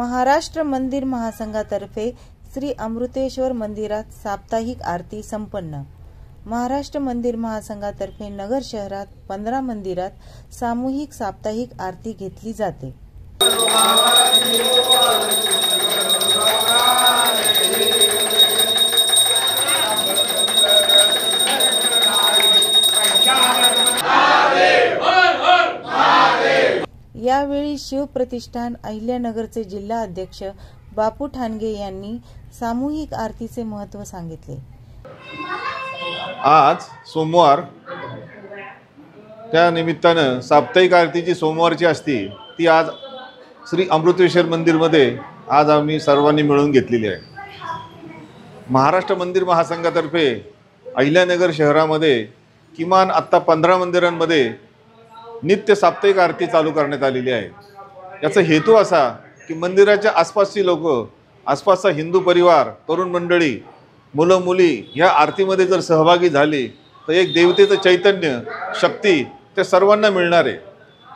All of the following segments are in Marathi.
महाराष्ट्र मंदिर महासंघातर्फे श्री अमृतेश्वर मंदिरात साप्ताहिक आरती संपन्न। महाराष्ट्र मंदिर महासंघातर्फे नगर शहरात 15 मंदिरात सामूहिक साप्ताहिक आरती घेतली जाते। यावेळी शिवप्रतिष्ठान अहिल्यानगरचे जिल्हा अध्यक्ष बापू ठाणगे यांनी सामूहिक आरतीचे महत्त्व सांगितले। आज सोमवार, त्या निमित्तानं साप्ताहिक आरती जी सोमवारची असती ती आज श्री अमृतेश्वर मंदिरमध्ये आज आम्ही सर्वांनी मिळून घेतलेली आहे। महाराष्ट्र मंदिर महासंघातर्फे अहिल्यानगर शहरामध्ये किमान आत्ता 15 मंदिरांमध्ये नित्य साप्ताहिक आरती चालू करण्यात आलेली आहे। याचा हेतू असा की मंदिराच्या आसपासची लोक, आसपासचा हिंदू परिवार, तरुण मंडळी, मुलं मुली या आरतीमध्ये जर सहभागी झाले तर एक देवतेचं चैतन्य, शक्ती ते सर्वांना मिळणार आहे।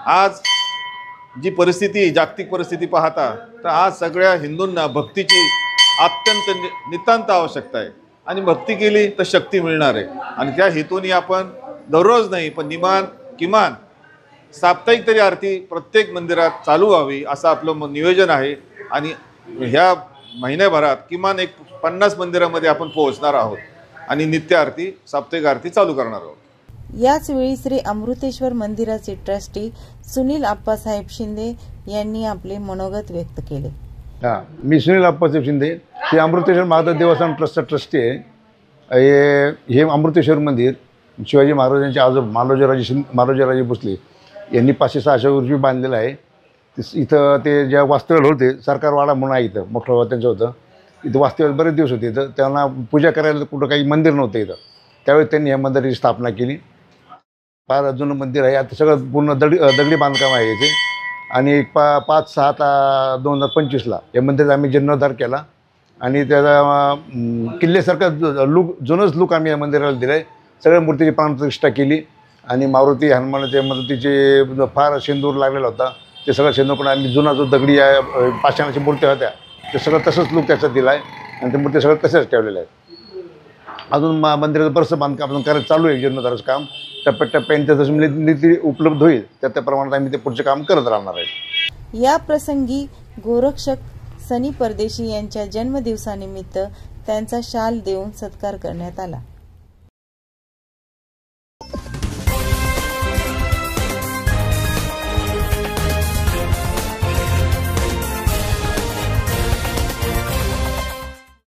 आज जी परिस्थिती, जागतिक परिस्थिती पाहता तर आज सगळ्या हिंदूंना भक्तीची अत्यंत नितांत आवश्यकता आहे आणि भक्ती केली तर शक्ती मिळणार आहे। आणि त्या हेतूने आपण दररोज नाही पण किमान साप्ताहिक तरी आरती प्रत्येक मंदिरात चालू व्हावी असं आपलं नियोजन आहे। आणि ह्या महिन्याभरात किमान 50 मंदिरामध्ये आपण पोहोचणार आहोत आणि नित्य आरती, साप्ताहिक आरती चालू करणार आहोत। याच वेळी श्री अमृतेश्वर मंदिराचे ट्रस्टी सुनील आप्पासाहेब शिंदे यांनी आपले मनोगत व्यक्त केले। मी सुनील आप्पासाहेब शिंदे, श्री अमृतेश्वर महादेव देवस्थान ट्रस्टचा ट्रस्टी आहे। हे अमृतेश्वर मंदिर शिवाजी महाराजांचे आजोबा मालोजीराजे भोसले यांनी 500-600 वर्षी बांधलेलं आहे। इथं ते ज्या वास्तव्याला होते, सरकारवाडा म्हणून आहे, इथं मोठं त्यांचं होतं, इथं वास्तव्याला बरेच दिवस होते। इथं त्यांना पूजा करायला कुठं काही मंदिर नव्हतं इथं, त्यावेळी त्यांनी ह्या मंदिराची स्थापना केली। फार जुनं मंदिर आहे। आता सगळं पूर्ण दगडी बांधकाम आहे याचे। आणि 5/7/2025ला या मंदिराचा आम्ही जीर्णोद्धार केला आणि त्याचा किल्ल्यासारखा जुनंच लूक आम्ही या मंदिराला दिलं आहे। सगळ्या मूर्तीची प्राणप्रतिष्ठा केली आणि मारुती हनुमानाच्या मदतीचे फार शेंदूर लागलेला होता, ते सगळं शेंदूर पण आम्ही जुना जो दगडी पाषाणाच्या मूर्त्या होत्या ते सगळं तसंच लूक त्याचा दिला आहे आणि त्या मूर्ती सगळं तशाच ठेवलेल्या आहेत। अजून मंदिराचं बरंचसं बांधकाम अजून करायचं चालू आहे, जीर्णोद्धाराचं काम टप्प्याटप्प्याने त्याचं नीती उपलब्ध होईल त्या प्रमाणात आम्ही ते पुढचे काम करत राहणार आहे। या प्रसंगी गोरक्षक सनी परदेशी यांच्या जन्मदिवसानिमित्त त्यांचा शाल देऊन सत्कार करण्यात आला।